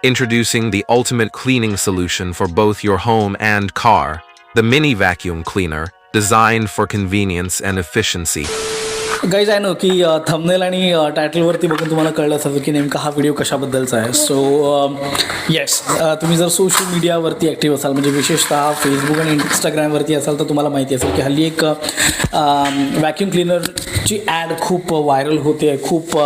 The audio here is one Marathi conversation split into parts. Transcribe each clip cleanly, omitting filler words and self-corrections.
Introducing the ultimate cleaning solution for both your home and car, the mini vacuum cleaner, designed for convenience and efficiency. Guys आहे ना की थंबनेल आणि टायटलवरती बघून तुम्हाला कळलं असेल की नेमका हा व्हिडिओ कशाबद्दलचा आहे. सो येस, तुम्ही जर सोशल मीडियावरती ॲक्टिव्ह असाल, म्हणजे विशेषतः फेसबुक आणि इंस्टाग्रामवरती असाल, तर तुम्हाला माहिती असेल की हल्ली एक व्हॅक्यूम क्लीनरची ॲड खूप व्हायरल होते आहे, खूप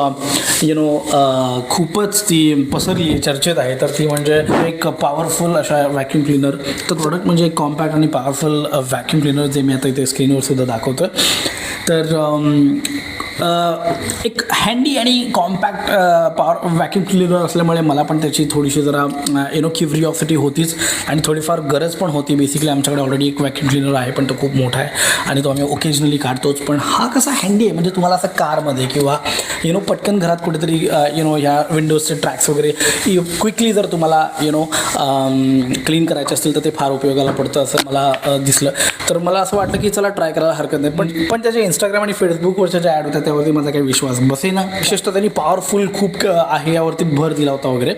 खूपच ती पसरली आहे, चर्चेत आहे. तर ती म्हणजे एक पॉवरफुल अशा व्हॅक्यूम क्लीनर. तर प्रोडक्ट म्हणजे एक कॉम्पॅक्ट आणि पॉवरफुल व्हॅक्यूम क्लीनर, जे मी आता इथे स्क्रीनवर सुद्धा दाखवतो. तर एक हँडी आणि कॉम्पॅक्ट पॉवर व्हॅक्यूम क्लीनर असल्यामुळे मला पण त्याची थोडीशी जरा क्युरिओसिटी होतीच आणि थोडीफार गरज पण होती. बेसिकली आमच्याकडे ऑलरेडी एक व्हॅक्यूम क्लीनर आहे, पण तो खूप मोठा आहे आणि तो आम्ही ओकेजनली काढतोच. पण हा कसा हँडी आहे, म्हणजे तुम्हाला असं कारमध्ये किंवा पटकन घरात कुठेतरी ह्या विंडोजचे ट्रॅक्स वगैरे क्विकली जर तुम्हाला क्लीन करायचे असतील तर ते फार उपयोगाला पडतं असं मला दिसलं. तर मला असं वाटलं की चला ट्राय करायला हरकत नाही. पण त्याचे इंस्टाग्राम आणि फेसबुकवरच्या ज्या ॲड होत्या त्यावरती माझा काही विश्वास बसेना. विशेषतः त्यांनी पॉवरफुल खूप आहे यावरती भर दिला होता वगैरे.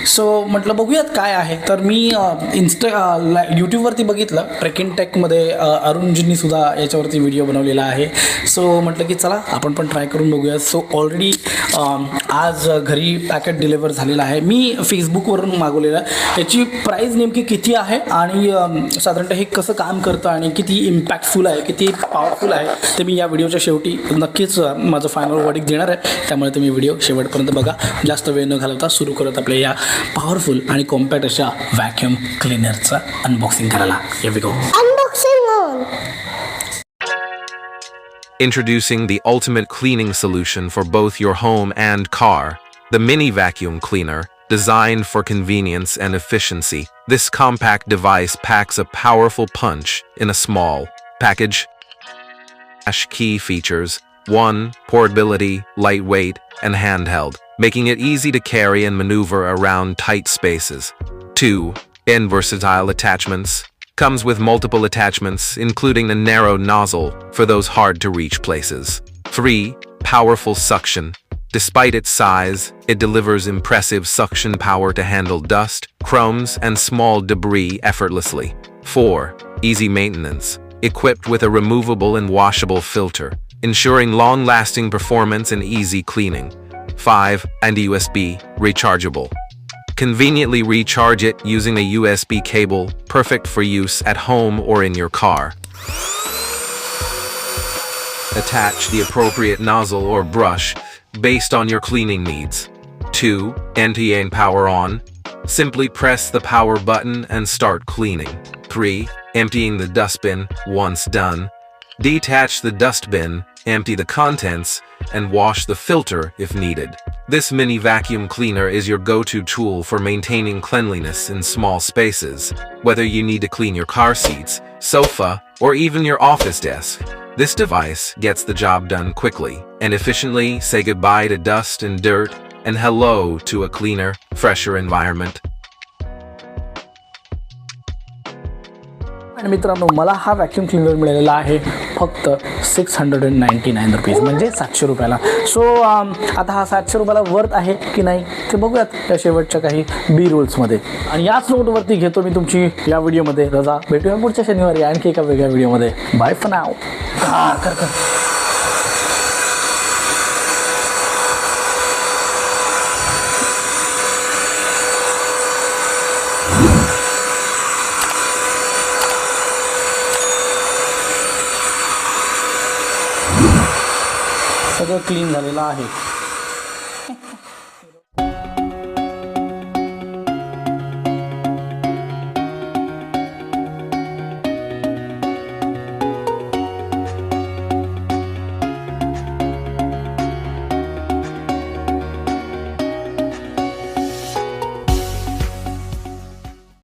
सो म्हटलं बघूयात काय आहे. तर मी यूट्यूबवरती बघितलं, ट्रेकिंग टेकमध्ये अरुणजींनी सुद्धा याच्यावरती व्हिडिओ बनवलेला आहे. सो म्हटलं की चला आपण पण ट्राय करून बघूया. सो ऑलरेडी आज घरी पॅकेट डिलिव्हर झालेलं आहे. मी फेसबुकवरून मागवलेलं आहे. याची प्राईस नेमकी किती आहे आणि साधारणतः हे कसं काम करतं आणि किती इम्पॅक्टफुल आहे, किती पॉवरफुल आहे, ते मी या व्हिडिओच्या शेवटी नक्कीच माझं फायनल वर्डिक्ट देणार आहे. त्यामुळे तुम्ही व्हिडिओ शेवटपर्यंत बघा. जास्त वेळ न घालवता सुरू करत आपल्या या पॉवरफुल आणि कॉम्पॅक्ट अशा व्हॅक्यूम क्लीनरचं अनबॉक्सिंग करायला. Here we go. Unboxing on. Introducing the ultimate cleaning solution for both your home and car, the mini vacuum cleaner, designed for convenience and efficiency. This compact device packs a powerful punch in a small package. Key features: 1. Portability, lightweight, and handheld, making it easy to carry and maneuver around tight spaces. 2. Versatile attachments. Comes with multiple attachments, including a narrow nozzle for those hard-to-reach places. 3. Powerful suction. Despite its size, it delivers impressive suction power to handle dust, crumbs, and small debris effortlessly. 4. Easy maintenance. Equipped with a removable and washable filter, ensuring long-lasting performance and easy cleaning. 5. And USB rechargeable. Conveniently recharge it using a USB cable, perfect for use at home or in your car. Attach the appropriate nozzle or brush based on your cleaning needs. 2. NTA and power on. Simply press the power button and start cleaning. 3. Emptying the dustbin. Once done, detach the dustbin, empty the contents, and wash the filter if needed. This mini vacuum cleaner is your go-to tool for maintaining cleanliness in small spaces. Whether you need to clean your car seats, sofa, or even your office desk, this device gets the job done quickly and efficiently. Say goodbye to dust and dirt and hello to a cleaner, fresher environment. आणि मित्रांनो, मला हा व्हॅक्यूम क्लीनर मिळालेला आहे फक्त 699 रुपीज, म्हणजे 700 रुपयाला. सो आता हा 700 रुपयाला वर्थ आहे की नाही ते बघूयात त्या शेवटच्या काही बी रोल्समध्ये. आणि याच नोटवरती घेतो मी तुमची या व्हिडिओमध्ये रजा. भेटूया पुढच्या शनिवारी आणखी एका वेगळ्या व्हिडिओमध्ये. Bye for now. कर सगळं क्लीन झालेलं आहे.